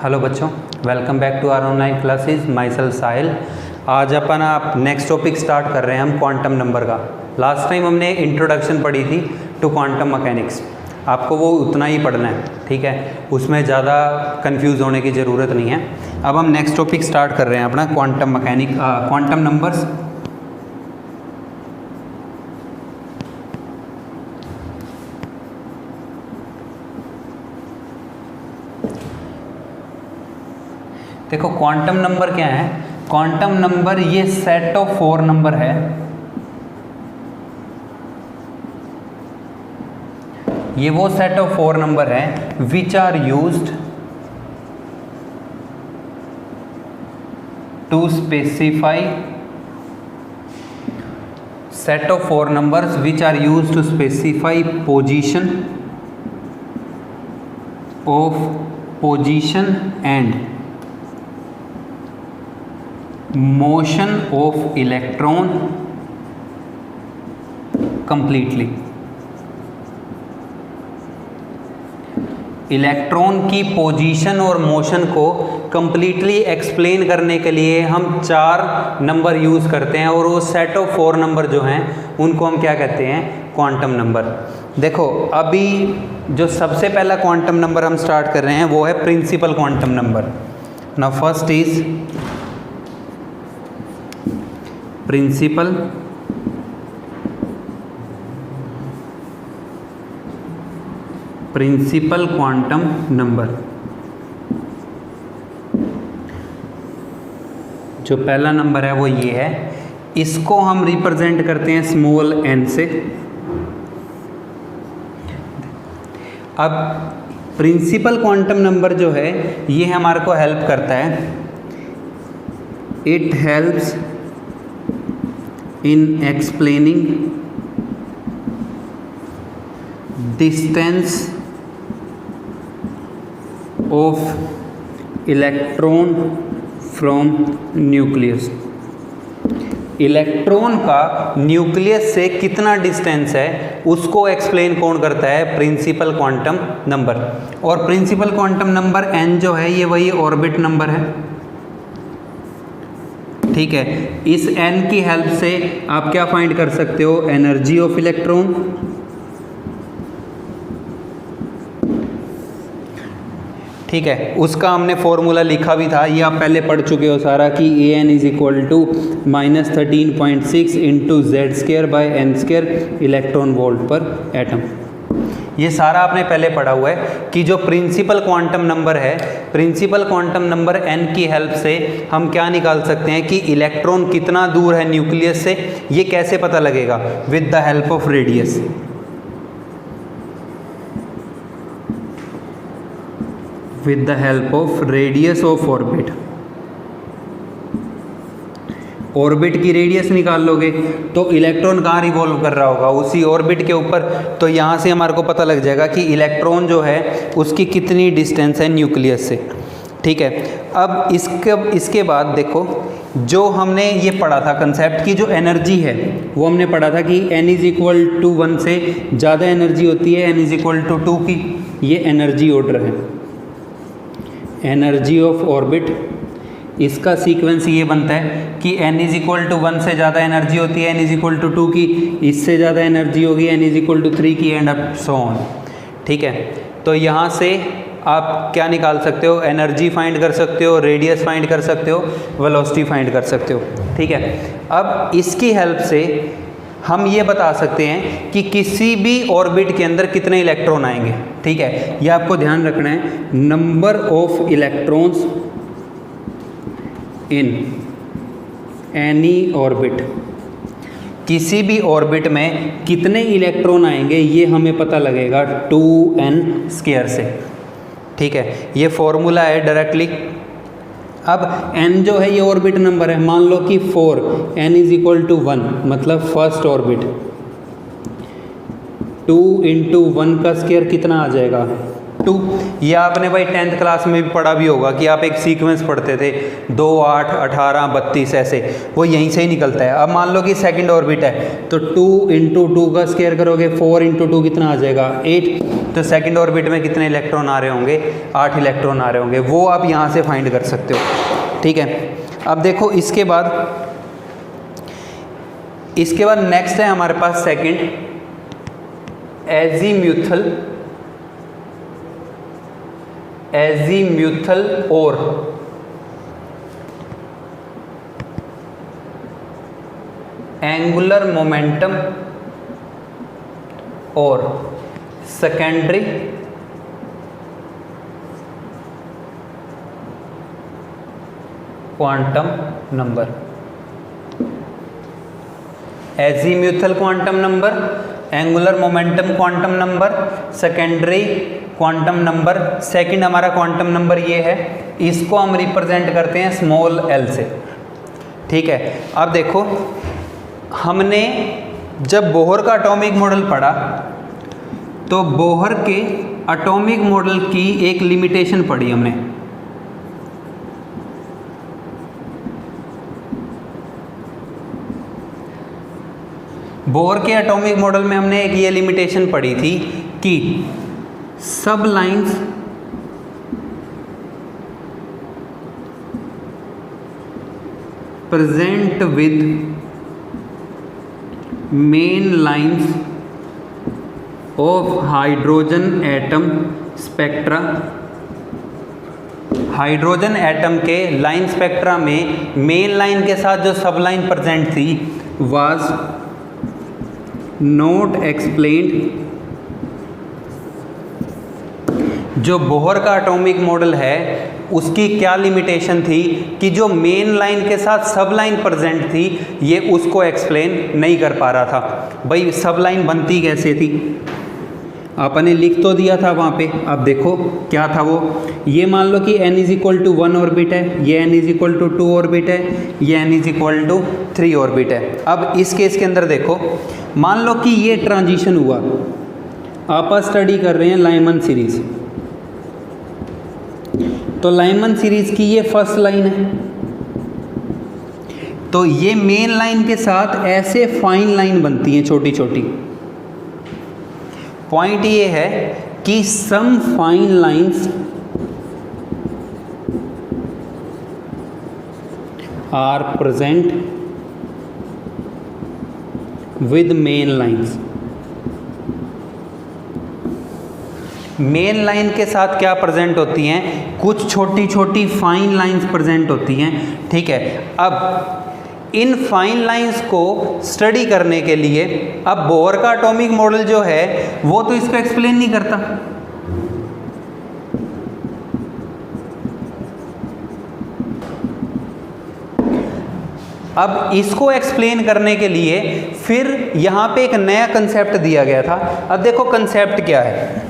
Hello बच्चों, welcome back to our online classes. Myself Sahil. आज अपन आप नेक्स्ट टॉपिक स्टार्ट कर रहे हैं हम क्वांटम नंबर का। लास्ट टाइम हमने इंट्रोडक्शन पढ़ी थी टू क्वांटम मैकेनिक्स। आपको वो उतना ही पढ़ना है, ठीक है, उसमें ज़्यादा कंफ्यूज होने की ज़रूरत नहीं है। अब हम नेक्स्ट टॉपिक स्टार्ट कर रहे हैं अपना क्वांटम नंबर्स। देखो क्वांटम नंबर क्या है। क्वांटम नंबर ये सेट ऑफ 4 नंबर है। ये वो सेट ऑफ 4 नंबर है which are used to specify set of 4 numbers which are used to specify position and motion of electron completely. Electron की position और motion को कंप्लीटली एक्सप्लेन करने के लिए हम 4 नंबर यूज़ करते हैं, और वो सेट ऑफ 4 नंबर जो हैं उनको हम क्या कहते हैं, क्वांटम नंबर। देखो अभी जो सबसे पहला क्वांटम नंबर हम स्टार्ट कर रहे हैं वो है principal quantum number. Now first is principal quantum number. जो पहला नंबर है वो ये है, इसको हम रिप्रेजेंट करते हैं स्मॉल n से। अब प्रिंसिपल क्वांटम नंबर जो है ये हमारे को हेल्प करता है, it helps in explaining distance of electron from nucleus। Electron का न्यूक्लियस से कितना डिस्टेंस है उसको एक्सप्लेन कौन करता है, प्रिंसिपल क्वांटम नंबर। और प्रिंसिपल क्वांटम नंबर n जो है ये वही ऑर्बिट नंबर है, ठीक है। इस n की हेल्प से आप क्या फाइंड कर सकते हो, एनर्जी ऑफ इलेक्ट्रॉन, ठीक है। उसका हमने फॉर्मूला लिखा भी था, ये आप पहले पढ़ चुके हो सारा, कि an is equal to -13.6 into Z square by n square electron volt per atom. ये सारा आपने पहले पढ़ा हुआ है कि जो प्रिंसिपल क्वांटम नंबर है, प्रिंसिपल क्वांटम नंबर n की हेल्प से हम क्या निकाल सकते हैं कि इलेक्ट्रॉन कितना दूर है न्यूक्लियस से। ये कैसे पता लगेगा, with the help of radius. With the help of radius of orbit. Orbit की रेडियस निकाल लोगे तो इलेक्ट्रॉन कहाँ रिवॉल्व कर रहा होगा, उसी ऑर्बिट के ऊपर। तो यहाँ से हमारे को पता लग जाएगा कि इलेक्ट्रॉन जो है उसकी कितनी डिस्टेंस है न्यूक्लियस से, ठीक है। अब इसके बाद देखो, जो हमने ये पढ़ा था कंसेप्ट की, जो एनर्जी है वो हमने पढ़ा था कि n इज इक्वल टू 1 से ज़्यादा एनर्जी होती है n इज इक्वल टू 2 की। ये एनर्जी ऑर्डर है, एनर्जी ऑफ ऑर्बिट। इसका सीक्वेंस ये बनता है कि n इज इक्वल टू 1 से ज़्यादा एनर्जी होती है n इज इक्वल टू 2 की, इससे ज़्यादा एनर्जी होगी n इज इक्वल टू 3 की, एंड अप सो ऑन, ठीक है। तो यहाँ से आप क्या निकाल सकते हो, एनर्जी फाइंड कर सकते हो, रेडियस फाइंड कर सकते हो, वेलोसिटी फाइंड कर सकते हो, ठीक है। अब इसकी हेल्प से हम ये बता सकते हैं कि किसी भी ऑर्बिट के अंदर कितने इलेक्ट्रॉन आएंगे, ठीक है। ये आपको ध्यान रखना है, number of electrons in any orbit. किसी भी ऑर्बिट में कितने इलेक्ट्रॉन आएंगे ये हमें पता लगेगा 2n स्क्वायर से, ठीक है। ये फॉर्मूला है डायरेक्टली। अब n जो है ये ऑर्बिट नंबर है, मान लो कि 4, n इज इक्वल टू 1, मतलब फर्स्ट ऑर्बिट। 2 इंटू 1 का स्क्वायर कितना आ जाएगा, 2। ये आपने भाई 10th क्लास में भी पढ़ा भी होगा कि आप एक सीक्वेंस पढ़ते थे 2, 8, 18, 32 ऐसे, वो यहीं से ही निकलता है। अब मान लो कि सेकंड ऑर्बिट है तो 2 इंटू 2 का स्क्वायर करोगे, 4 इंटू 2 कितना आ जाएगा 8। तो सेकंड ऑर्बिट में कितने इलेक्ट्रॉन आ रहे होंगे, 8 इलेक्ट्रॉन आ रहे होंगे, वो आप यहाँ से फाइंड कर सकते हो। ठीक है, अब देखो इसके बाद नेक्स्ट है हमारे पास सेकंड एजीम्यूथल और एंगुलर मोमेंटम और secondary quantum number. Azimuthal quantum number, angular momentum quantum number, secondary quantum number. Second हमारा क्वांटम नंबर ये है, इसको हम रिप्रेजेंट करते हैं स्मॉल एल से। ठीक है, अब देखो हमने जब बोहर का एटॉमिक मॉडल पढ़ा तो बोहर के एटॉमिक मॉडल की एक लिमिटेशन पढ़ी हमने। बोहर के एटॉमिक मॉडल में हमने एक ये लिमिटेशन पढ़ी थी कि सब lines present with main lines of hydrogen atom spectra. Hydrogen atom के लाइन स्पेक्ट्रा में मेन लाइन के साथ जो सब लाइन प्रेजेंट थी वाज नॉट एक्सप्लेन्ड। जो बोहर का एटॉमिक मॉडल है उसकी क्या लिमिटेशन थी कि जो मेन लाइन के साथ सब लाइन प्रेजेंट थी ये उसको एक्सप्लेन नहीं कर पा रहा था। भाई सब लाइन बनती कैसे थी, आपने लिख तो दिया था वहाँ पे। अब देखो क्या था वो, ये मान लो कि n is equal to 1 orbit है, ये n is equal to 2 orbit है, ये n is equal to 3 orbit है। अब इस केस के अंदर देखो, मान लो कि ये ट्रांजिशन हुआ, आप स्टडी कर रहे हैं लाइमन सीरीज, तो लाइमन सीरीज की ये फर्स्ट लाइन है, तो ये मेन लाइन के साथ ऐसे फाइन लाइन बनती हैं छोटी छोटी। पॉइंट ये है कि some fine lines are present with main lines. Main line के साथ क्या प्रेजेंट होती हैं, कुछ छोटी छोटी फाइन लाइंस प्रेजेंट होती हैं। ठीक है, अब इन फाइन लाइंस को स्टडी करने के लिए अब बोहर का एटॉमिक मॉडल जो है वो तो इसको एक्सप्लेन नहीं करता। अब इसको एक्सप्लेन करने के लिए फिर यहां पे एक नया कंसेप्ट दिया गया था। अब देखो कंसेप्ट क्या है,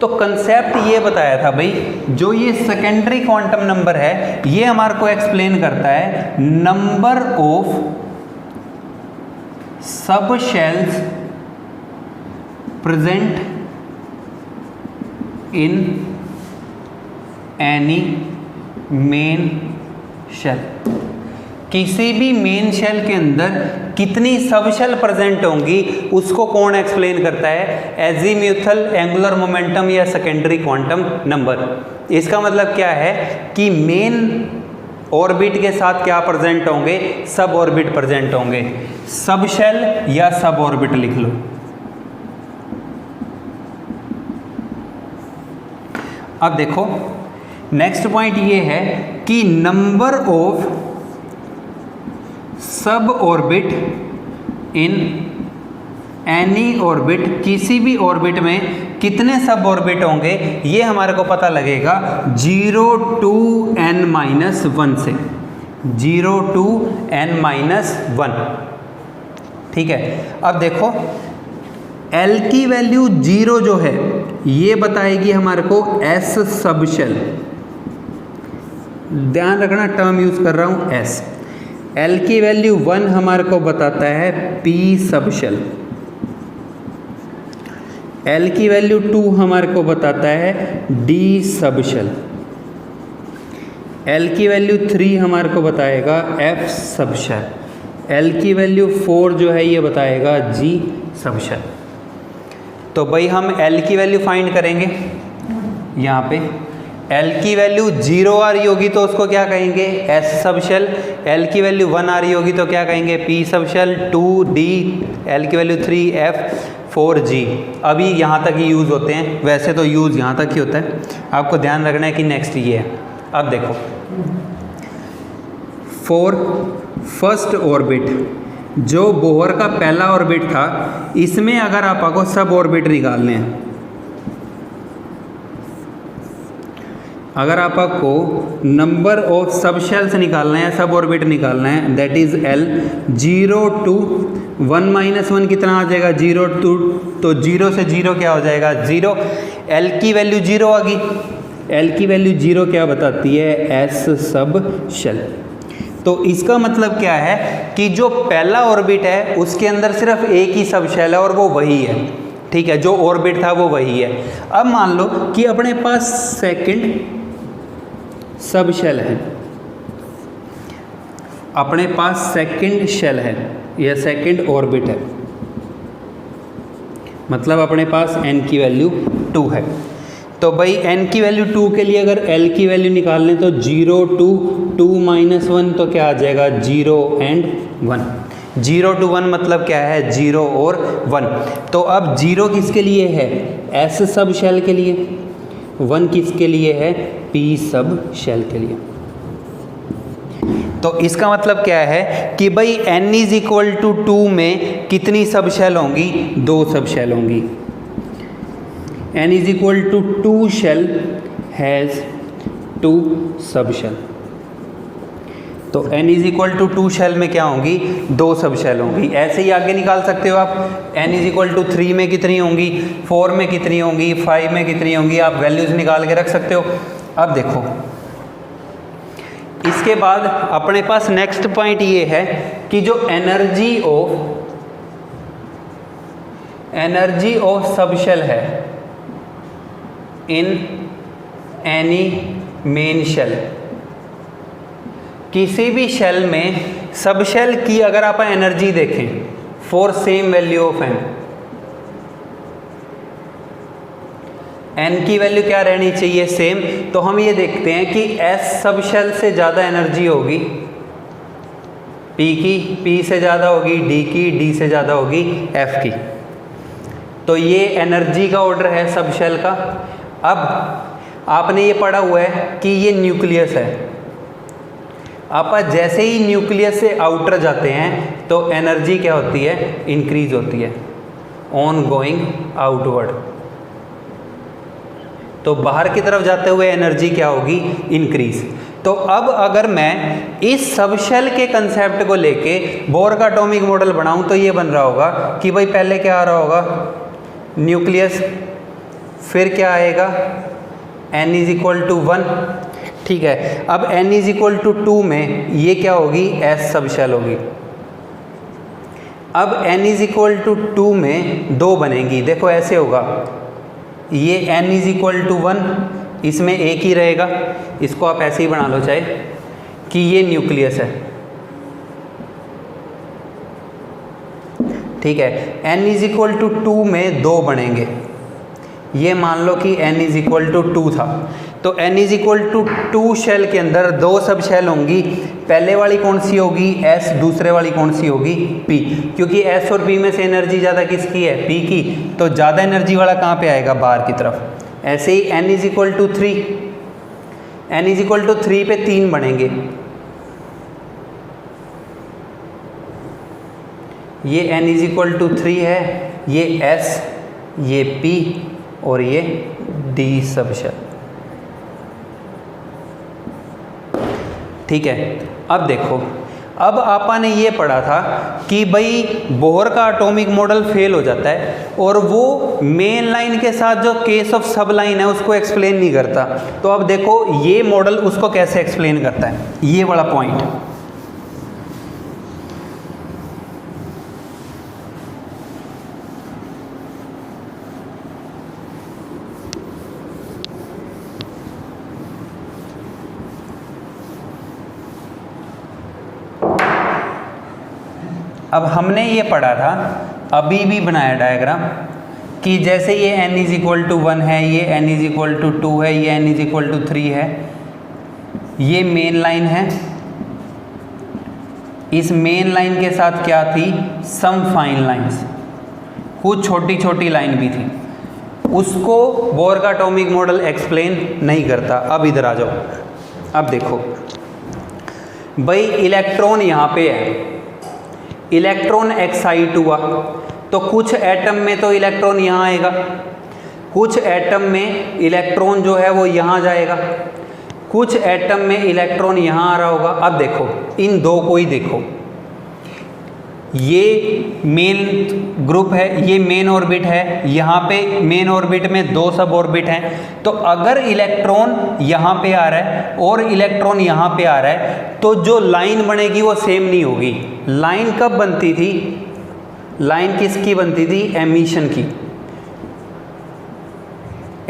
तो कंसेप्ट ये बताया था भाई, जो ये सेकेंडरी क्वांटम नंबर है ये हमारे को एक्सप्लेन करता है number of subshells present in any main shell. किसी भी मेन शेल के अंदर कितनी सब शेल प्रेजेंट होंगी उसको कौन एक्सप्लेन करता है, एजीम्यूथल, एंगुलर मोमेंटम या सेकेंडरी क्वांटम नंबर। इसका मतलब क्या है कि मेन ऑर्बिट के साथ क्या प्रेजेंट होंगे, सब ऑर्बिट प्रेजेंट होंगे। सब शेल या सब ऑर्बिट लिख लो। अब देखो नेक्स्ट पॉइंट ये है कि नंबर ऑफ सब ऑर्बिट इन एनी ऑर्बिट, किसी भी ऑर्बिट में कितने सब ऑर्बिट होंगे ये हमारे को पता लगेगा 0 to n-1 से, 0 to n-1। ठीक है, अब देखो L की वैल्यू 0 जो है ये बताएगी हमारे को S सब शेल। ध्यान रखना टर्म यूज कर रहा हूं S। L की वैल्यू 1 हमारे को बताता है P सब शेल। L की वैल्यू 2 हमारे को बताता है D सब शेल। L की वैल्यू 3 हमारे को बताएगा F सब शेल, L की वैल्यू 4 जो है ये बताएगा G सब शेल। तो भाई हम L की वैल्यू फाइंड करेंगे। यहाँ पे L की वैल्यू 0 आ रही होगी तो उसको क्या कहेंगे, S सब शेल। L की वैल्यू 1 आ रही होगी तो क्या कहेंगे, P सब शेल। 2D, L की वैल्यू 3F, 4G। अभी यहाँ तक ही यूज़ होते हैं, वैसे तो यूज़ यहाँ तक ही होता है, आपको ध्यान रखना है कि नेक्स्ट ये है। अब देखो, फॉर फर्स्ट ऑर्बिट, जो बोहर का पहला ऑर्बिट था, इसमें अगर आपको सब ऑर्बिट निकालने हैं, अगर आपको नंबर ऑफ सब शेल्स निकालना है, सब ऑर्बिट निकालना है, दैट इज L। 0 to 1 - 1 कितना आ जाएगा, 0 to, तो 0 से 0 क्या हो जाएगा, 0। L की वैल्यू 0 आ गई। L की वैल्यू 0 क्या बताती है, S सब शेल। तो इसका मतलब क्या है कि जो पहला ऑर्बिट है उसके अंदर सिर्फ एक ही सब शेल है और वो वही है, ठीक है, जो ऑर्बिट था वो वही है। अब मान लो कि अपने पास सेकंड सब शेल है, अपने पास सेकंड शेल है या सेकंड ऑर्बिट है, मतलब अपने पास n की वैल्यू 2 है। तो भाई n की वैल्यू 2 के लिए अगर L की वैल्यू निकाल लें तो 0 to 2 - 1 तो क्या आ जाएगा, 0 and 1। 0 to 1 मतलब क्या है, 0 और 1। तो अब 0 किसके लिए है, S सब शेल के लिए, 1 किसके लिए है, P सब शेल के लिए। तो इसका मतलब क्या है कि भाई n = 2 में कितनी सब शेल होंगी, 2 सब शेल होंगी। n = 2 शेल हैज़ 2 सब शेल। तो n = 2 शेल में क्या होंगी, 2 सब शेल होंगी। ऐसे ही आगे निकाल सकते हो आप, n = 3 में कितनी होंगी, 4 में कितनी होंगी, 5 में कितनी होंगी, आप वैल्यूज़ निकाल के रख सकते हो। अब देखो, इसके बाद अपने पास नेक्स्ट पॉइंट ये है कि जो एनर्जी ऑफ सब शेल है इन एनी मेन शेल, किसी भी शेल में सब शेल की अगर आप एनर्जी देखें for same value of n की वैल्यू क्या रहनी चाहिए, सेम। तो हम ये देखते हैं कि S सब शेल से ज़्यादा एनर्जी होगी P की, P से ज़्यादा होगी D की, D से ज़्यादा होगी F की। तो ये एनर्जी का ऑर्डर है सब शेल का। अब आपने ये पढ़ा हुआ है कि ये न्यूक्लियस है, आप जैसे ही न्यूक्लियस से आउटर जाते हैं तो एनर्जी क्या होती है, इंक्रीज होती है, ऑन गोइंग आउटवर्ड। तो बाहर की तरफ जाते हुए एनर्जी क्या होगी, इंक्रीज। तो अब अगर मैं इस सब शेल के कंसेप्ट को लेके बोर का एटॉमिक मॉडल बनाऊं तो ये बन रहा होगा कि भाई पहले क्या आ रहा होगा, न्यूक्लियस, फिर क्या आएगा, n = 1, ठीक है। अब n = 2 में ये क्या होगी, S सब शेल होगी। अब n = 2 में 2 बनेंगी, देखो ऐसे होगा, ये n = 1, इसमें एक ही रहेगा, इसको आप ऐसे ही बना लो चाहे कि ये न्यूक्लियस है, ठीक है। n = 2 में 2 बनेंगे, ये मान लो कि n = 2 था, तो n = 2 शेल के अंदर 2 सब शेल होंगी। पहले वाली कौन सी होगी, S, दूसरे वाली कौन सी होगी, P, क्योंकि S और P में से एनर्जी ज़्यादा किसकी है, P की। तो ज़्यादा एनर्जी वाला कहाँ पे आएगा, बाहर की तरफ। ऐसे ही n = 3, n = 3 पे 3 बनेंगे, ये n = 3 है, ये S, ये P और ये D सब शेल, ठीक है। अब देखो, अब आपा ने ये पढ़ा था कि भाई बोहर का एटॉमिक मॉडल फेल हो जाता है और वो मेन लाइन के साथ जो केस ऑफ सब लाइन है उसको एक्सप्लेन नहीं करता। तो अब देखो ये मॉडल उसको कैसे एक्सप्लेन करता है, ये वाला पॉइंट। अब हमने ये पढ़ा था, अभी भी बनाया डायग्राम, कि जैसे ये n=1 है, ये n=2 है, ये n=3 है, ये मेन लाइन है। इस मेन लाइन के साथ क्या थी, सम फाइन लाइंस, कुछ छोटी छोटी लाइन भी थी। उसको बोर का एटॉमिक मॉडल एक्सप्लेन नहीं करता। अब इधर आ जाओ, अब देखो भाई, इलेक्ट्रॉन यहाँ पे है, इलेक्ट्रॉन एक्साइट हुआ तो कुछ एटम में तो इलेक्ट्रॉन यहाँ आएगा, कुछ एटम में इलेक्ट्रॉन जो है वो यहाँ जाएगा, कुछ एटम में इलेक्ट्रॉन यहाँ आ रहा होगा। अब देखो इन दो को ही देखो, ये मेन ग्रुप है, ये मेन ऑर्बिट है, यहाँ पे मेन ऑर्बिट में दो सब ऑर्बिट हैं। तो अगर इलेक्ट्रॉन यहाँ पे आ रहा है और इलेक्ट्रॉन यहाँ पे आ रहा है तो जो लाइन बनेगी वो सेम नहीं होगी। लाइन कब बनती थी, लाइन किसकी बनती थी, एमिशन की,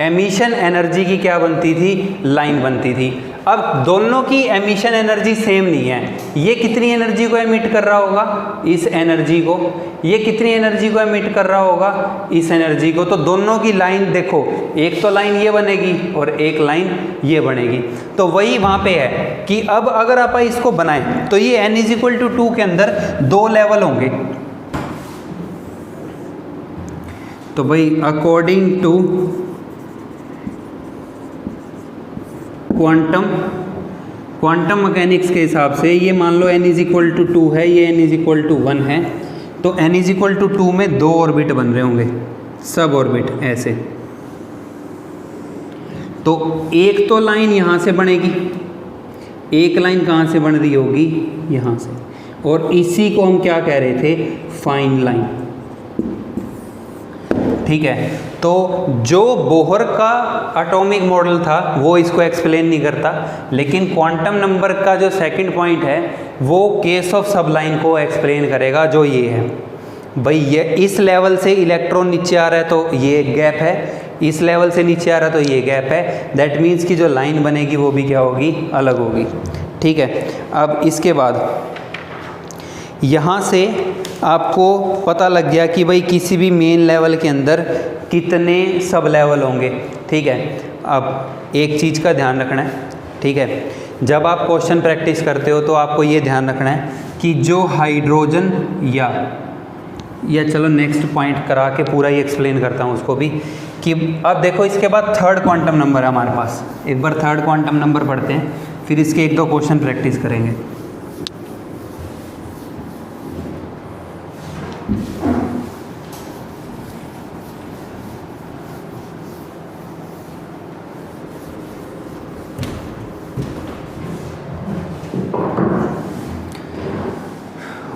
एमिशन एनर्जी की क्या बनती थी, लाइन बनती थी। अब दोनों की एमिशन एनर्जी सेम नहीं है। ये कितनी एनर्जी को एमिट कर रहा होगा, इस एनर्जी को, ये कितनी एनर्जी को एमिट कर रहा होगा, इस एनर्जी को। तो दोनों की लाइन देखो, एक तो लाइन ये बनेगी और एक लाइन ये बनेगी। तो वही वहाँ पे है कि अब अगर आप इसको बनाएं तो ये n=2 के अंदर दो लेवल होंगे। तो भाई अकॉर्डिंग टू क्वांटम मैकेनिक्स के हिसाब से ये मान लो n=2 है, ये n=1 है, तो n=2 में दो ऑर्बिट बन रहे होंगे, सब ऑर्बिट ऐसे। तो एक तो लाइन यहाँ से बनेगी, एक लाइन कहाँ से बन रही होगी, यहाँ से, और इसी को हम क्या कह रहे थे, फाइन लाइन। ठीक है, तो जो बोहर का एटॉमिक मॉडल था वो इसको एक्सप्लेन नहीं करता, लेकिन क्वांटम नंबर का जो सेकंड पॉइंट है वो केस ऑफ सब लाइन को एक्सप्लेन करेगा, जो ये है भाई, ये इस लेवल से इलेक्ट्रॉन नीचे आ रहा है तो ये गैप है, इस लेवल से नीचे आ रहा है तो ये गैप है। दैट मीन्स कि जो लाइन बनेगी वो भी क्या होगी, अलग होगी। ठीक है, अब इसके बाद यहाँ से आपको पता लग गया कि भाई किसी भी मेन लेवल के अंदर कितने सब लेवल होंगे। ठीक है, अब एक चीज़ का ध्यान रखना है, ठीक है, जब आप क्वेश्चन प्रैक्टिस करते हो तो आपको ये ध्यान रखना है कि जो हाइड्रोजन या चलो नेक्स्ट पॉइंट करा के पूरा ही एक्सप्लेन करता हूँ उसको भी, कि अब देखो इसके बाद थर्ड क्वांटम नंबर है हमारे पास। एक बार थर्ड क्वांटम नंबर पढ़ते हैं, फिर इसके एक दो क्वेश्चन प्रैक्टिस करेंगे।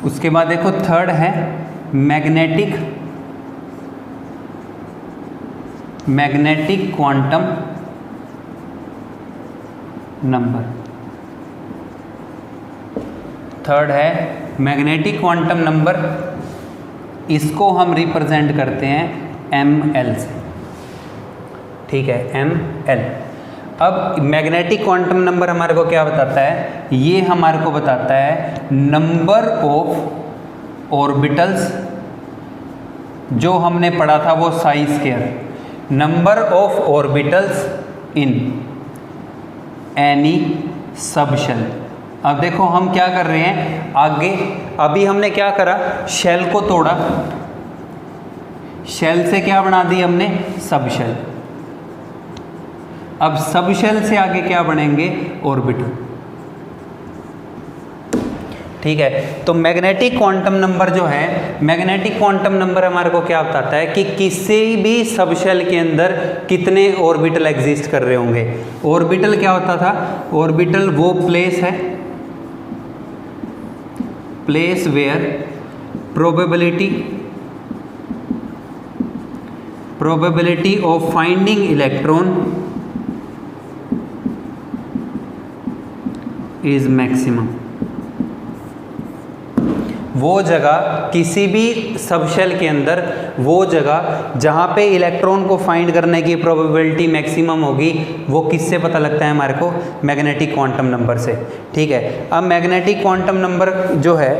उसके बाद देखो थर्ड है मैग्नेटिक क्वांटम नंबर। थर्ड है मैग्नेटिक क्वांटम नंबर, इसको हम रिप्रेजेंट करते हैं ml से। ठीक है, ml। अब मैग्नेटिक क्वांटम नंबर हमारे को क्या बताता है, ये हमारे को बताता है नंबर ऑफ ऑर्बिटल्स, जो हमने पढ़ा था वो Sai square, number of orbitals in any subshell. अब देखो हम क्या कर रहे हैं आगे, अभी हमने क्या करा, शेल को तोड़ा, शेल से क्या बना दी हमने, सबशेल। अब सबशेल से आगे क्या बनेंगे, ऑर्बिटल। ठीक है, तो मैग्नेटिक क्वांटम नंबर जो है, मैग्नेटिक क्वांटम नंबर हमारे को क्या बताता है कि किसी भी सबशेल के अंदर कितने ऑर्बिटल एग्जिस्ट कर रहे होंगे। ऑर्बिटल क्या होता था, ऑर्बिटल वो प्लेस है, place where probability of finding electron is maximum. वो जगह किसी भी सबशेल के अंदर, वो जगह जहाँ पे इलेक्ट्रॉन को फाइंड करने की प्रोबेबिलिटी मैक्सिमम होगी, वो किससे पता लगता है हमारे को, मैग्नेटिक क्वांटम नंबर से। ठीक है, अब मैग्नेटिक क्वांटम नंबर जो है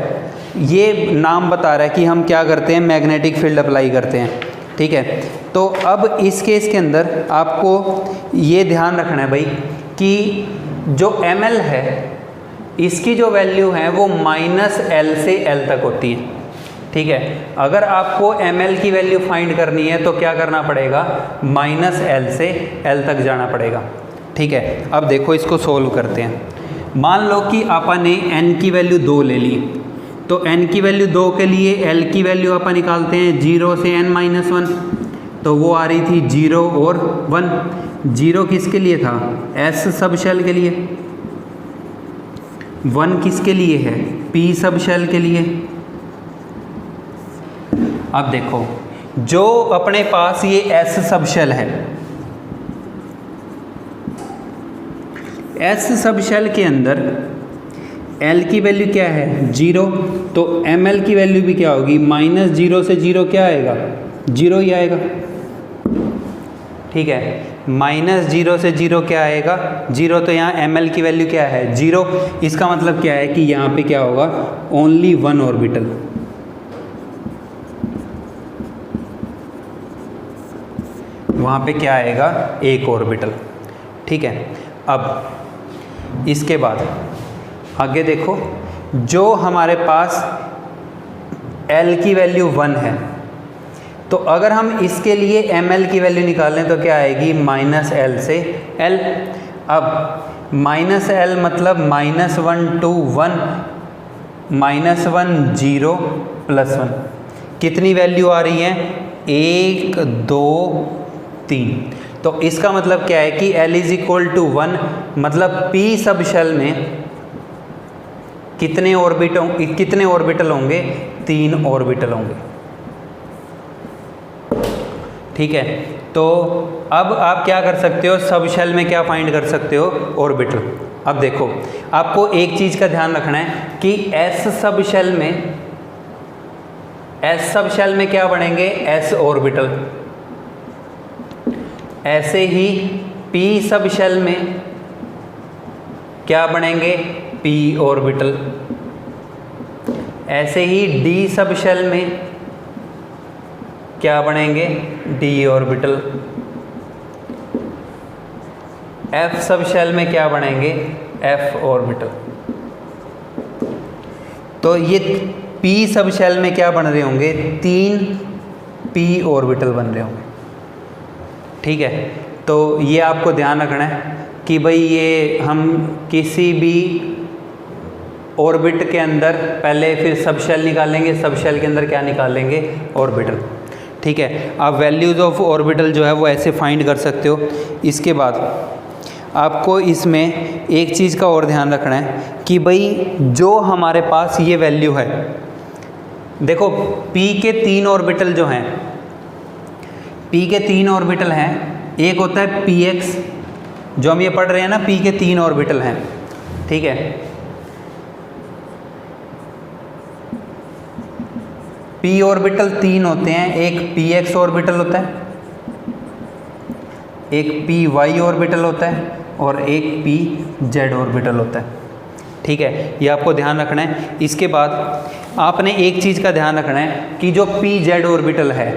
ये नाम बता रहा है कि हम क्या करते हैं, मैग्नेटिक फील्ड अप्लाई करते हैं। ठीक है, तो अब इस केस के अंदर आपको ये ध्यान रखना है भाई कि जो ml है इसकी जो वैल्यू है वो -L से L तक होती है। ठीक है, अगर आपको ml की वैल्यू फाइंड करनी है तो क्या करना पड़ेगा, -L से L तक जाना पड़ेगा। ठीक है, अब देखो इसको सोल्व करते हैं। मान लो कि अपन ने n की वैल्यू 2 ले ली, तो n की वैल्यू 2 के लिए L की वैल्यू अपन निकालते हैं 0 से n-1, तो वो आ रही थी 0 और 1। 0 किसके लिए था, S सब शेल के लिए, 1 किसके लिए है, P सब शेल के लिए। अब देखो जो अपने पास ये S सब शेल है, S सब शेल के अंदर L की वैल्यू क्या है, 0, तो ml की वैल्यू भी क्या होगी, -0 से 0 क्या आएगा, 0 ही आएगा। ठीक है, -0 से 0 क्या आएगा, 0, तो यहाँ ml की वैल्यू क्या है, 0। इसका मतलब क्या है कि यहाँ पे क्या होगा, ओनली 1 ऑर्बिटल। वहाँ पे क्या आएगा, 1 ऑर्बिटल। ठीक है, अब इसके बाद आगे देखो, जो हमारे पास L की वैल्यू 1 है, तो अगर हम इसके लिए ml की वैल्यू निकालें तो क्या आएगी, -L से L। अब -L मतलब -1 to 1, -1 0 +1, कितनी वैल्यू आ रही है, 1 2 3। तो इसका मतलब क्या है कि L = 1, मतलब P सब शेल में कितने ऑर्बिटल होंगे, 3 ऑर्बिटल होंगे। ठीक है, तो अब आप क्या कर सकते हो, सब शेल में क्या फाइंड कर सकते हो, ऑर्बिटल। अब देखो आपको एक चीज़ का ध्यान रखना है कि S सब शेल में क्या बनेंगे, S ऑर्बिटल। ऐसे ही P सब शेल में क्या बनेंगे, P ऑर्बिटल। ऐसे ही D सब शेल में क्या बनेंगे, D orbital. F subshell में क्या बनेंगे, F ऑर्बिटल। तो ये P सब शेल में क्या बन रहे होंगे, 3 P ऑर्बिटल बन रहे होंगे। ठीक है, तो ये आपको ध्यान रखना है कि भाई ये हम किसी भी ऑर्बिट के अंदर पहले फिर सब शेल निकालेंगे, सब शेल के अंदर क्या निकालेंगे, ऑर्बिटल। ठीक है, आप वैल्यूज़ ऑफ ऑर्बिटल जो है वो ऐसे फाइंड कर सकते हो। इसके बाद आपको इसमें एक चीज़ का और ध्यान रखना है कि भाई जो हमारे पास ये वैल्यू है, देखो P के 3 ऑर्बिटल जो हैं, P के 3 ऑर्बिटल हैं, एक होता है Px, जो हम ये पढ़ रहे हैं ना, P के 3 ऑर्बिटल हैं। ठीक है, P ऑर्बिटल 3 होते हैं, एक Px ऑर्बिटल होता है, एक Py ऑर्बिटल होता है और एक Pz ऑर्बिटल होता है। ठीक है, ये आपको ध्यान रखना है। इसके बाद आपने एक चीज़ का ध्यान रखना है कि जो Pz ऑर्बिटल है,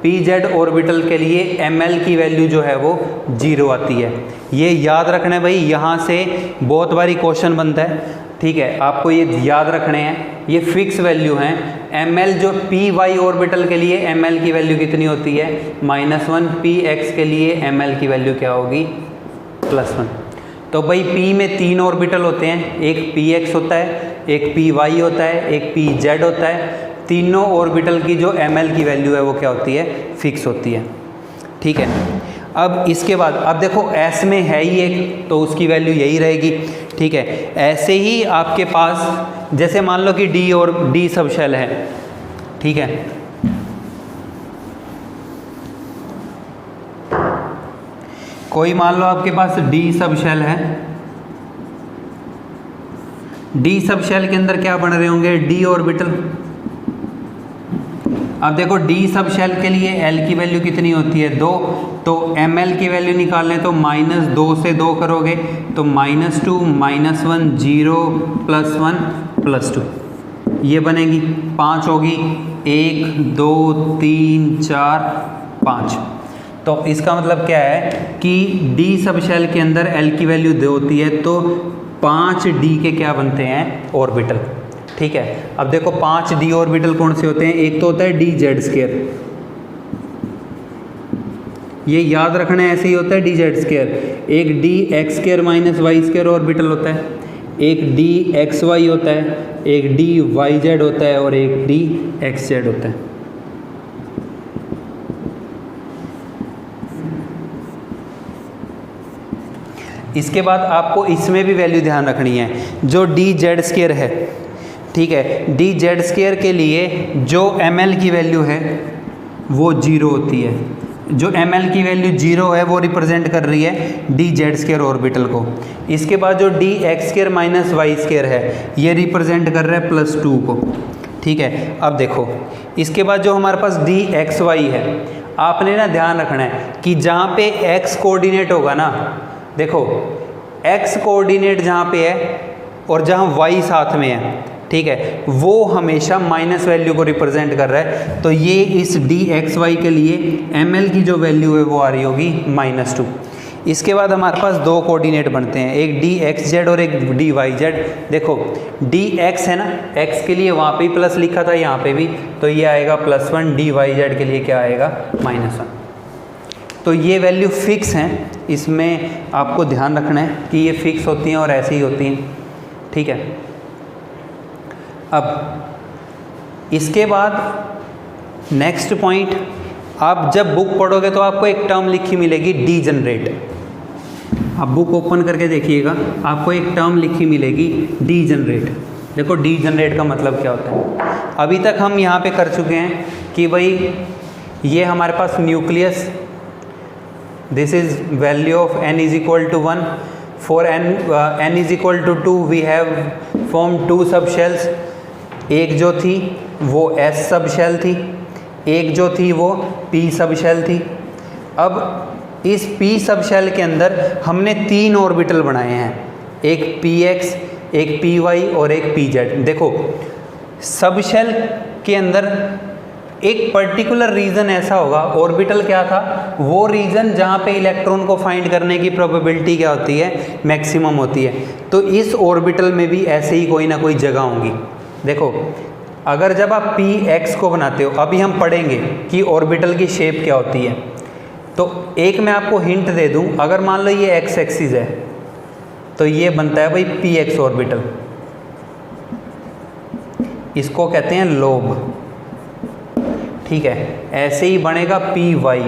Pz ऑर्बिटल के लिए ml की वैल्यू जो है वो 0 आती है। ये याद रखना है भाई, यहाँ से बहुत बारी क्वेश्चन बनता है। ठीक है, आपको ये याद रखने हैं, ये फिक्स वैल्यू हैं। ml जो Py ऑर्बिटल के लिए ml की वैल्यू कितनी होती है, -1, Px के लिए ml की वैल्यू क्या होगी, +1। तो भाई P में 3 ऑर्बिटल होते हैं, एक Px होता है, एक Py होता है, एक Pz होता है। तीनों ऑर्बिटल की जो ml की वैल्यू है वो क्या होती है, फिक्स होती है। ठीक है, अब इसके बाद अब देखो S में है ही एक, तो उसकी वैल्यू यही रहेगी। ठीक है, ऐसे ही आपके पास जैसे मान लो कि D और D सब शेल है। ठीक है, कोई मान लो आपके पास D सब शेल है, D सब शेल के अंदर क्या बन रहे होंगे, D ऑर्बिटल। अब देखो D सब शेल के लिए L की वैल्यू कितनी होती है, 2, तो ml की वैल्यू निकालें तो -2 से 2 करोगे तो -2 -1 0 +1 +2। ये बनेगी 5 होगी, 1 2 3 4 5। तो इसका मतलब क्या है कि डी सब शेल के अंदर एल की वैल्यू 2 होती है, तो 5 डी के क्या बनते हैं, ऑर्बिटल। ठीक है, अब देखो 5 डी ऑर्बिटल कौन से होते हैं, एक तो होता है डी जेड स्क्वायर, ये याद रखना है, ऐसे ही होता है डी जेड स्क्वायर। एक D X square minus Y square orbital होता है, एक डी एक्स वाई होता है, एक डी वाई जेड होता है और एक डी एक्स जेड होता है। इसके बाद आपको इसमें भी वैल्यू ध्यान रखनी है, जो डी जेड स्क्वायर है, ठीक है, डी जेड स्क्वायर के लिए जो एम एल की वैल्यू है वो 0 होती है। जो एम एल की वैल्यू 0 है वो रिप्रेजेंट कर रही है डी जेड स्क्वायर ऑर्बिटल को। इसके बाद जो D X square minus Y square है ये रिप्रेजेंट कर रहा है +2 को। ठीक है, अब देखो इसके बाद जो हमारे पास डी एक्स वाई है, आपने ना ध्यान रखना है कि जहाँ पे एक्स कोऑर्डिनेट होगा ना, देखो एक्स कोऑर्डिनेट जहाँ पे है और जहाँ वाई साथ में है, ठीक है, वो हमेशा माइनस वैल्यू को रिप्रेजेंट कर रहा है। तो ये इस डी एक्स वाई के लिए एम एल की जो वैल्यू है वो आ रही होगी -2। इसके बाद हमारे पास दो कोऑर्डिनेट बनते हैं, एक डी एक्स जेड और एक डी वाई जेड। देखो डी एक्स है ना, एक्स के लिए वहाँ पे ही प्लस लिखा था, यहाँ पे भी, तो ये आएगा +1, डी वाई जेड के लिए क्या आएगा -1। तो ये वैल्यू फिक्स हैं, इसमें आपको ध्यान रखना है कि ये फिक्स होती हैं और ऐसे ही होती हैं। ठीक है, अब इसके बाद नेक्स्ट पॉइंट, आप जब बुक पढ़ोगे तो आपको एक टर्म लिखी मिलेगी डी जनरेट। आप बुक ओपन करके देखिएगा, आपको एक टर्म लिखी मिलेगी डी जनरेट। देखो डी जनरेट का मतलब क्या होता है। अभी तक हम यहाँ पे कर चुके हैं कि भाई ये हमारे पास nucleus, this is value of n is equal to 1, for n is equal to 2 we have form 2 sub shells. एक जो थी वो S सब शेल थी, एक जो थी वो P सब शेल थी। अब इस P सब शेल के अंदर हमने 3 ऑर्बिटल बनाए हैं, एक PX, एक PY और एक PZ। देखो सब शेल के अंदर एक पर्टिकुलर रीजन ऐसा होगा, ऑर्बिटल क्या था, वो रीजन जहाँ पे इलेक्ट्रॉन को फाइंड करने की प्रोबेबिलिटी क्या होती है, मैक्सिमम होती है। तो इस ऑर्बिटल में भी ऐसे ही कोई ना कोई जगह होंगी। देखो अगर जब आप PX को बनाते हो, अभी हम पढ़ेंगे कि ऑर्बिटल की शेप क्या होती है, तो एक मैं आपको हिंट दे दूं, अगर मान लो ये x एक्सिस है तो ये बनता है भाई PX ऑर्बिटल, इसको कहते हैं लोब। ठीक है, ऐसे ही बनेगा PY,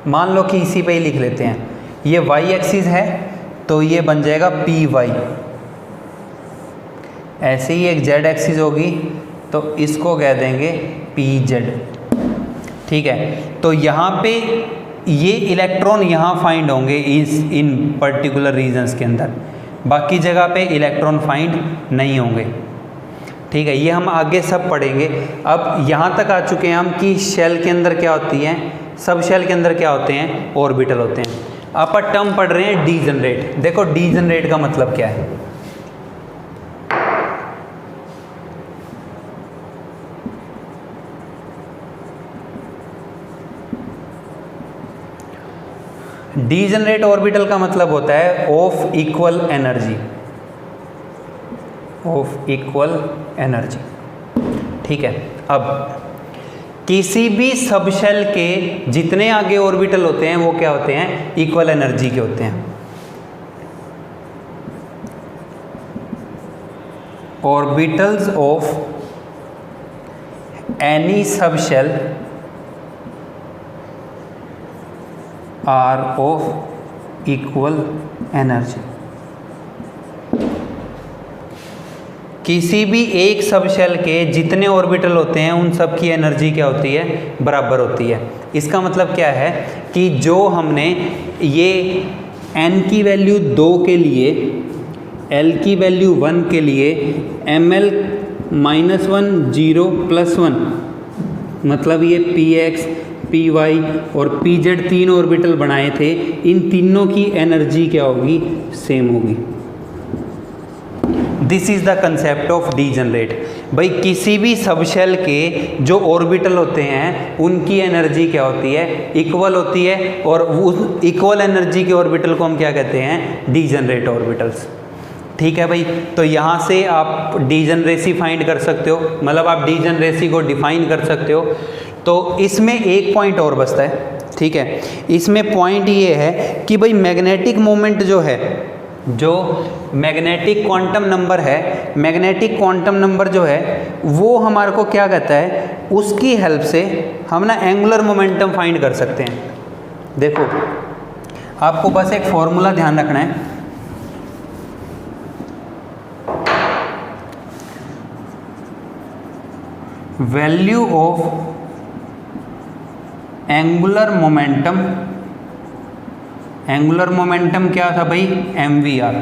मान लो कि इसी पे ही लिख लेते हैं, ये y एक्सिस है तो ये बन जाएगा PY। ऐसे ही एक z एक्सिस होगी तो इसको कह देंगे PZ। ठीक है, तो यहाँ पे ये इलेक्ट्रॉन यहाँ फाइंड होंगे इन पर्टिकुलर रीजन्स के अंदर, बाकी जगह पे इलेक्ट्रॉन फाइंड नहीं होंगे। ठीक है, ये हम आगे सब पढ़ेंगे। अब यहाँ तक आ चुके हैं हम कि शेल के अंदर क्या होती हैं, सब शेल के अंदर क्या होते हैं, ऑर्बिटल होते हैं। आप टर्म पढ़ रहे हैं डी जनरेट। देखो डी जनरेट का मतलब क्या है, डी जनरेट ऑर्बिटल का मतलब होता है of equal energy, of equal energy. ठीक है, अब किसी भी सबशेल के जितने आगे ऑर्बिटल होते हैं वो क्या होते हैं, इक्वल एनर्जी के होते हैं। Orbitals of any subshell are of equal energy. किसी भी एक सबशेल के जितने ऑर्बिटल होते हैं उन सब की एनर्जी क्या होती है, बराबर होती है। इसका मतलब क्या है कि जो हमने ये n की वैल्यू 2 के लिए, l की वैल्यू 1 के लिए ml -1 0 +1, मतलब ये px py और pz 3 ऑर्बिटल बनाए थे, इन तीनों की एनर्जी क्या होगी, सेम होगी। This is the concept of degenerate. भाई किसी भी सबशेल के जो ऑर्बिटल होते हैं उनकी एनर्जी क्या होती है, इक्वल होती है, और उस इक्वल एनर्जी के ऑर्बिटल को हम क्या कहते हैं, डीजनरेट ऑर्बिटल्स। ठीक है भाई, तो यहाँ से आप डीजनरेसी फाइंड कर सकते हो, मतलब आप डीजनरेसी को डिफाइन कर सकते हो। तो इसमें एक पॉइंट और बचता है, ठीक है, इसमें पॉइंट ये है कि भाई मैग्नेटिक मोमेंट जो है, जो मैग्नेटिक क्वांटम नंबर है, मैग्नेटिक क्वांटम नंबर जो है वो हमारे को क्या कहता है, उसकी हेल्प से हम ना एंगुलर मोमेंटम फाइंड कर सकते हैं। देखो आपको बस एक फॉर्मूला ध्यान रखना है, value of angular momentum, angular momentum क्या था भाई, mvr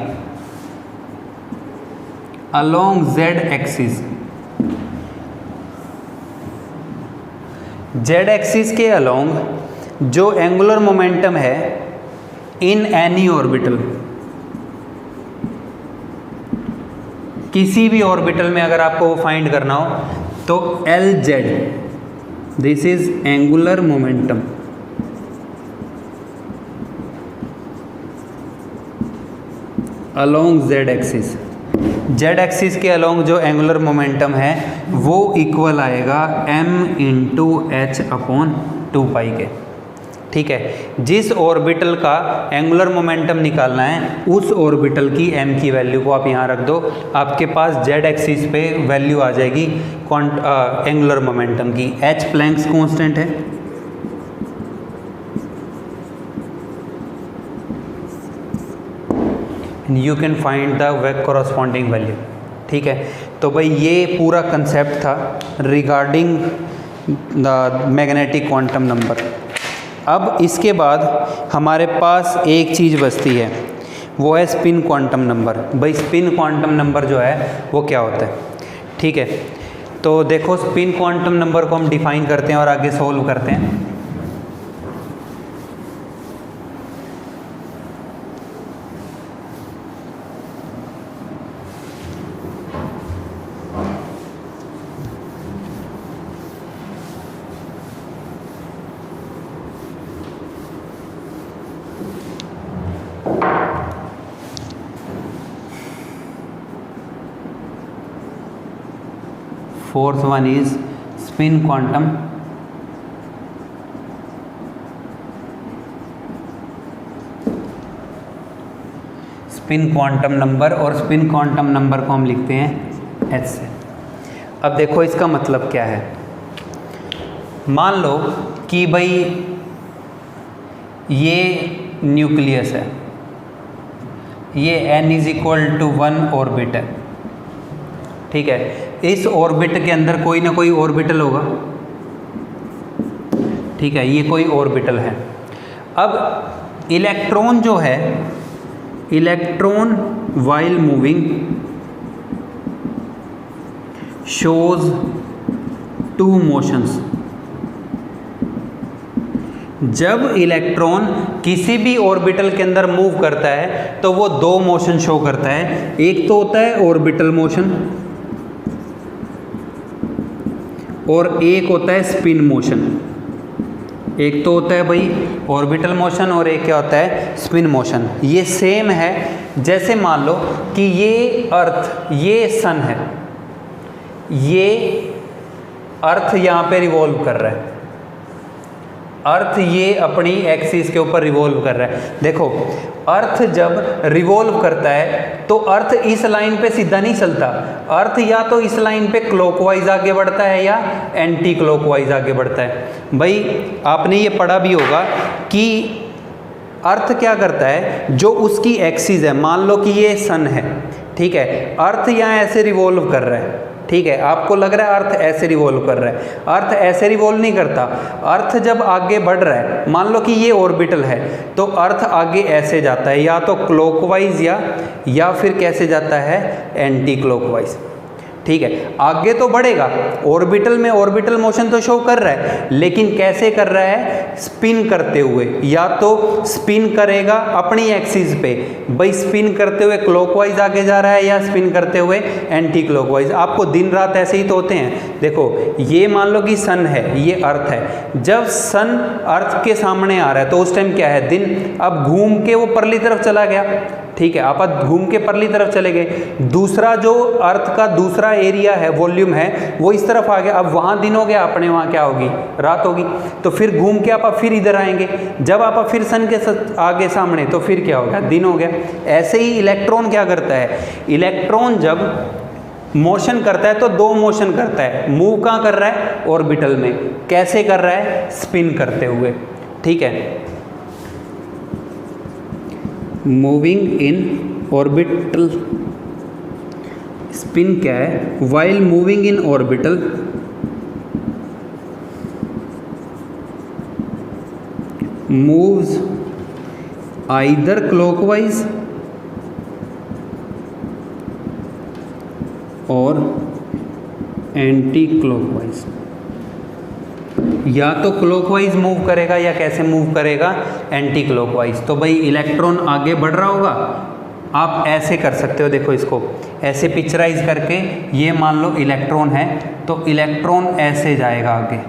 along z axis. z axis के अलोंग जो एंगुलर मोमेंटम है इन एनी ऑर्बिटल, किसी भी ऑर्बिटल में अगर आपको वो फाइंड करना हो तो Lz, this is angular momentum, along z axis. z axis के अलोंग जो एंगुलर मोमेंटम है वो इक्वल आएगा m इंटू एच अपॉन 2 के। ठीक है, जिस ऑर्बिटल का एंगुलर मोमेंटम निकालना है उस ऑर्बिटल की m की वैल्यू को आप यहाँ रख दो, आपके पास z एक्सिस पे वैल्यू आ जाएगी एंगुलर मोमेंटम की। h प्लैंक्स कांस्टेंट है, you can find the corresponding value. ठीक है, तो भाई ये पूरा कंसेप्ट था regarding the magnetic quantum number. अब इसके बाद हमारे पास एक चीज़ बचती है, वो है स्पिन क्वांटम नंबर। भाई स्पिन क्वांटम नंबर जो है वो क्या होता है, ठीक है, तो देखो स्पिन क्वांटम नंबर को हम डिफाइन करते हैं और आगे सोल्व करते हैं। Fourth one is spin quantum, spin quantum number, और स्पिन क्वांटम नंबर को हम लिखते हैं h से। अब देखो इसका मतलब क्या है, मान लो कि भाई ये न्यूक्लियस है, ये n is equal to 1 orbit है। ठीक है, इस ऑर्बिट के अंदर कोई ना कोई ऑर्बिटल होगा। ठीक है, ये कोई ऑर्बिटल है। अब इलेक्ट्रॉन जो है, electron while moving shows 2 motions. जब इलेक्ट्रॉन किसी भी ऑर्बिटल के अंदर मूव करता है तो वो 2 मोशन शो करता है। एक तो होता है ऑर्बिटल मोशन और एक होता है स्पिन मोशन। एक तो होता है भाई ऑर्बिटल मोशन और एक क्या होता है, स्पिन मोशन। ये सेम है, जैसे मान लो कि ये अर्थ, ये सन है, ये अर्थ यहाँ पे रिवॉल्व कर रहा है, अर्थ ये अपनी एक्सिस के ऊपर रिवॉल्व कर रहा है। देखो अर्थ जब रिवॉल्व करता है तो अर्थ इस लाइन पे सीधा नहीं चलता, अर्थ या तो इस लाइन पे क्लॉकवाइज आगे बढ़ता है या एंटी क्लॉकवाइज आगे बढ़ता है। भाई आपने ये पढ़ा भी होगा कि अर्थ क्या करता है, जो उसकी एक्सिस है, मान लो कि ये सन है, ठीक है, अर्थ यहाँ ऐसे रिवॉल्व कर रहा है। ठीक है, आपको लग रहा है अर्थ ऐसे रिवॉल्व कर रहा है, अर्थ ऐसे रिवॉल्व नहीं करता। अर्थ जब आगे बढ़ रहा है, मान लो कि ये ऑर्बिटल है, तो अर्थ आगे ऐसे जाता है, या तो क्लॉकवाइज या फिर कैसे जाता है, एंटी क्लॉकवाइज। ठीक है, आगे तो बढ़ेगा, ऑर्बिटल में ऑर्बिटल मोशन तो शो कर रहा है, लेकिन कैसे कर रहा है, स्पिन करते हुए। या तो स्पिन करेगा अपनी एक्सिस पे, भाई स्पिन करते हुए क्लॉकवाइज आगे जा रहा है या स्पिन करते हुए एंटी क्लॉकवाइज। आपको दिन रात ऐसे ही तो होते हैं। देखो ये मान लो कि सन है, ये अर्थ है, जब सन अर्थ के सामने आ रहा है तो उस टाइम क्या है, दिन। अब घूम के वो परली तरफ चला गया, ठीक है, आप घूम के परली तरफ चले गए, दूसरा जो अर्थ का दूसरा एरिया है, वॉल्यूम है, वो इस तरफ आ गया, अब वहाँ दिन हो गया, अपने वहाँ क्या होगी, रात होगी। तो फिर घूम के आप फिर इधर आएंगे, जब आप फिर सन के आगे सामने, तो फिर क्या हो गया, दिन हो गया। ऐसे ही इलेक्ट्रॉन क्या करता है, इलेक्ट्रॉन जब मोशन करता है तो दो मोशन करता है, मूव कहाँ कर रहा है, ऑर्बिटल में। कैसे कर रहा है, स्पिन करते हुए, ठीक है, मूविंग इन ऑर्बिटल। स्पिन क्या है, while moving in orbital moves either clockwise और एंटी क्लॉकवाइज। या तो क्लॉकवाइज मूव करेगा या कैसे मूव करेगा, एंटी क्लॉकवाइज। तो भाई इलेक्ट्रॉन आगे बढ़ रहा होगा, आप ऐसे कर सकते हो, देखो इसको ऐसे पिक्चराइज करके, ये मान लो इलेक्ट्रॉन है, तो इलेक्ट्रॉन ऐसे जाएगा आगे।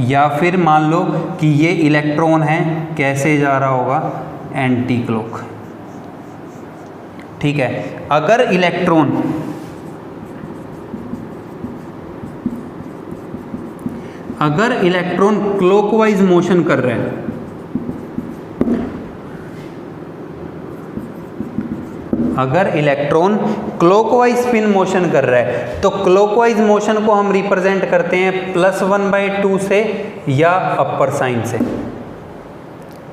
या फिर मान लो कि ये इलेक्ट्रॉन है, कैसे जा रहा होगा, एंटी क्लॉक, ठीक है। अगर इलेक्ट्रॉन क्लॉकवाइज मोशन कर रहा है, अगर इलेक्ट्रॉन क्लॉकवाइज स्पिन मोशन कर रहा है, तो क्लॉकवाइज मोशन को हम रिप्रेजेंट करते हैं +1/2 से या अपर साइन से,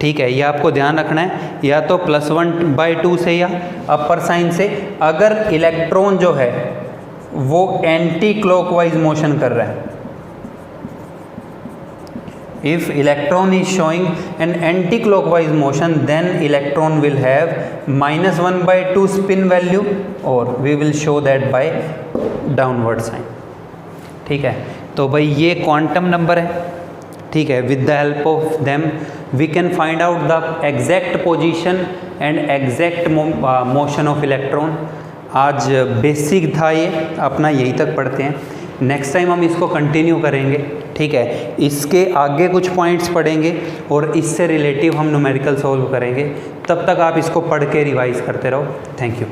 ठीक है, ये आपको ध्यान रखना है, या तो +1/2 से या अपर साइन से। अगर इलेक्ट्रॉन जो है वो एंटी क्लॉकवाइज मोशन कर रहा है, if electron is showing an anti-clockwise motion, then electron will have -1/2 spin value, or we will show that by downward sign, ठीक है। तो भाई ये क्वांटम नंबर है, ठीक है। With the help of them we can find out the exact position and exact motion of electron. आज basic था ये अपना, यहीं तक पढ़ते हैं। नेक्स्ट टाइम हम इसको कंटिन्यू करेंगे, ठीक है। इसके आगे कुछ पॉइंट्स पढ़ेंगे और इससे रिलेटिव हम न्यूमेरिकल सॉल्व करेंगे। तब तक आप इसको पढ़ के रिवाइज करते रहो। Thank you.